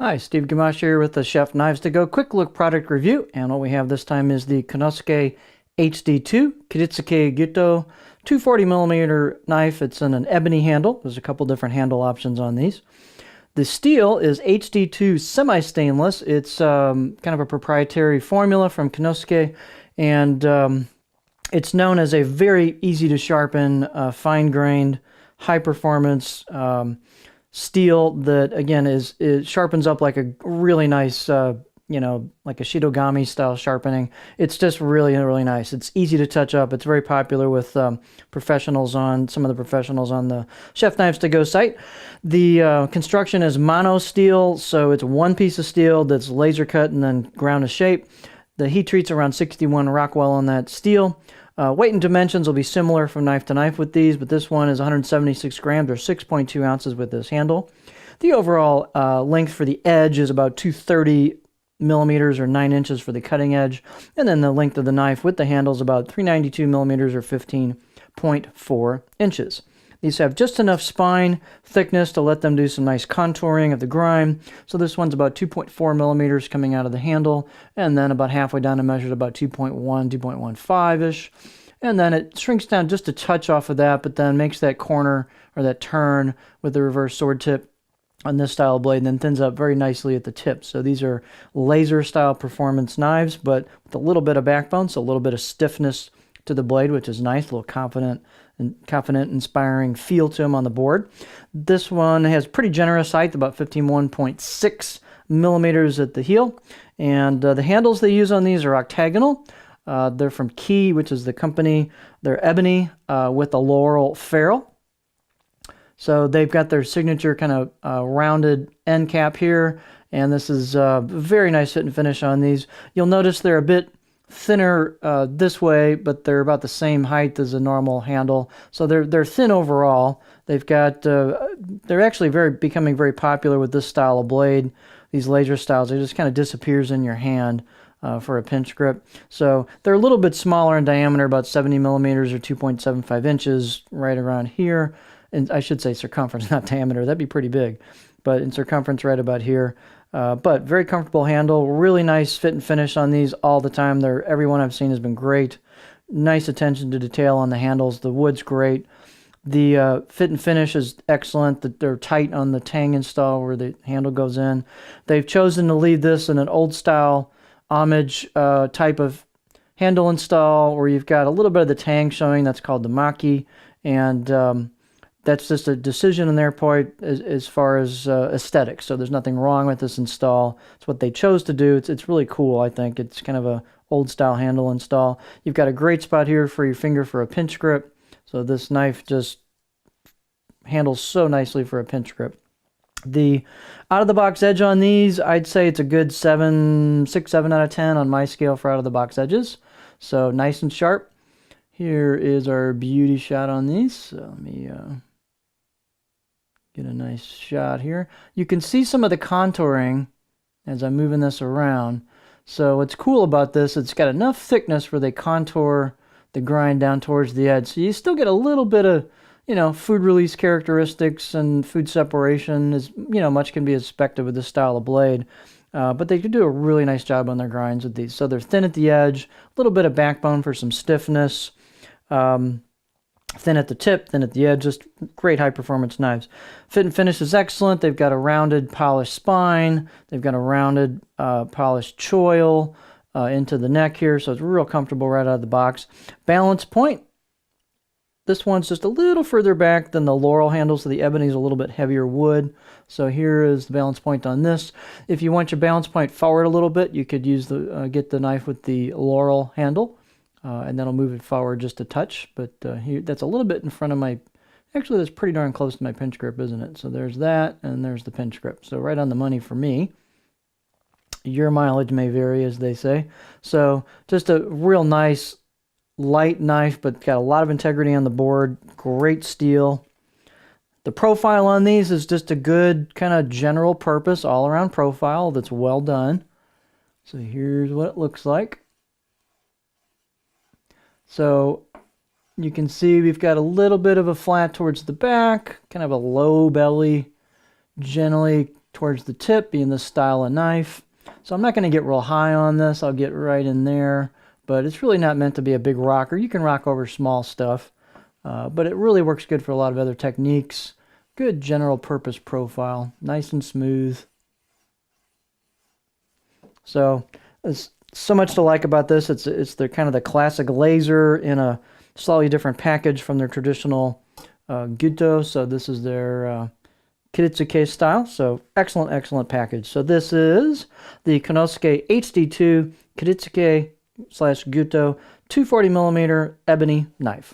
Hi, Steve Gamache here with the Chef Knives to Go quick look product review. And what we have this time is the Konosuke HD2 Kiritsuke Gyuto 240mm knife. It's in an ebony handle. There's a couple different handle options on these. The steel is HD2 semi-stainless. It's kind of a proprietary formula from Konosuke, and it's known as a very easy to sharpen, fine-grained, high-performance steel that, again, it sharpens up like a really nice, like a Shitogami style sharpening. It's just really, really nice. It's easy to touch up. It's very popular with professionals on, some of the professionals on the Chef Knives to Go site. The construction is mono steel, so it's one piece of steel that's laser cut and then ground to shape. The heat treat's around 61 Rockwell on that steel. Weight and dimensions will be similar from knife to knife with these, but this one is 176 grams or 6.2 ounces with this handle. The overall length for the edge is about 230 millimeters or 9 inches for the cutting edge, and then the length of the knife with the handle is about 392 millimeters or 15.4 inches. These have just enough spine thickness to let them do some nice contouring of the grime. So this one's about 2.4 millimeters coming out of the handle, and then about halfway down to measured about 2.1, 2.15-ish. And then it shrinks down just a touch off of that, but then makes that corner or that turn with the reverse sword tip on this style of blade, and then thins up very nicely at the tip. So these are laser style performance knives, but with a little bit of backbone, so a little bit of stiffness to the blade, which is nice, a little confident, inspiring feel to them on the board. This one has pretty generous height, about 51.6 millimeters at the heel, and the handles they use on these are octagonal. They're from Key, which is the company. They're ebony with a laurel ferrule. So they've got their signature kind of rounded end cap here, and this is a very nice fit and finish on these. You'll notice they're a bit thinner this way, but they're about the same height as a normal handle. So they're thin overall. They've got they're actually becoming very popular with this style of blade. These laser styles, it just kind of disappears in your hand for a pinch grip. So they're a little bit smaller in diameter, about 70 millimeters or 2.75 inches, right around here. And I should say circumference, not diameter. That'd be pretty big, but in circumference, right about here. But very comfortable handle, really nice fit and finish on these all the time. Every one I've seen has been great. Nice attention to detail on the handles. The wood's great. The fit and finish is excellent. They're tight on the tang install where the handle goes in. They've chosen to leave this in an old style homage type of handle install where you've got a little bit of the tang showing. That's called the maki, and that's just a decision on their part as far as aesthetics. So there's nothing wrong with this install. It's what they chose to do. It's really cool, I think. It's kind of a old style handle install. You've got a great spot here for your finger for a pinch grip. So this knife just handles so nicely for a pinch grip. The out of the box edge on these, I'd say it's a good 6, 7 out of 10 on my scale for out of the box edges. So nice and sharp. Here is our beauty shot on these. So let me get a nice shot here. You can see some of the contouring as I'm moving this around. So what's cool about this, it's got enough thickness where they contour the grind down towards the edge. So you still get a little bit of, food release characteristics and food separation, as much can be expected with this style of blade. But they could do a really nice job on their grinds with these. So they're thin at the edge, a little bit of backbone for some stiffness. Thin at the tip, thin at the edge, just great high performance knives. Fit and finish is excellent. They've got a rounded polished spine. They've got a rounded polished choil into the neck here, so it's real comfortable right out of the box. Balance point. This one's just a little further back than the laurel handle, so the ebony is a little bit heavier wood. So here is the balance point on this. If you want your balance point forward a little bit, you could use get the knife with the laurel handle. And that'll move it forward just a touch, but here, that's a little bit in front of my, actually that's pretty darn close to my pinch grip, isn't it? So there's that, and there's the pinch grip. So right on the money for me. Your mileage may vary, as they say. So just a real nice, light knife, but got a lot of integrity on the board. Great steel. The profile on these is just a good kind of general purpose, all-around profile that's well done. So here's what it looks like. So you can see we've got a little bit of a flat towards the back, kind of a low belly, generally towards the tip, being this style of knife. So I'm not going to get real high on this. I'll get right in there, but it's really not meant to be a big rocker. You can rock over small stuff, but it really works good for a lot of other techniques. Good general purpose profile, nice and smooth. So there's so much to like about this. It's the kind of the classic laser in a slightly different package from their traditional Gyuto. So this is their Kiritsuke style. So excellent, excellent package. So this is the Konosuke HD2 Kiritsuke / Gyuto 240mm ebony knife.